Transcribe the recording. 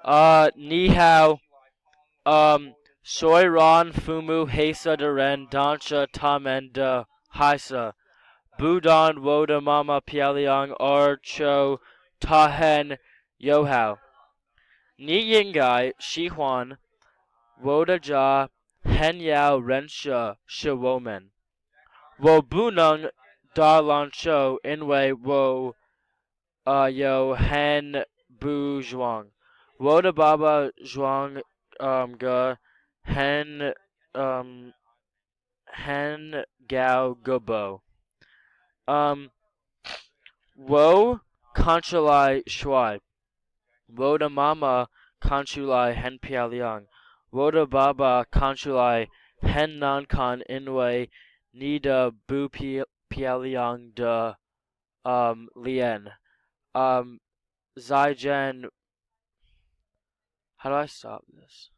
Ni hao, soy ron fumu hesa de ren dancha tamen de haisa. Budon woda mama pialiang archo tahen yohao. Ni yingai shihuan woda ja hen yao rensha shiwomen. Wo bunung da lan cho inwei wo yo hen bu zhuang. Woda baba zhuang ge hen um hen gao gubo. Um wo kanchalai shuai. Woda mama kanchulai hen pialiang. Woda baba kanchulai hen nankan inwei nida bu pialiang de lien. Zaijian. How do I stop this?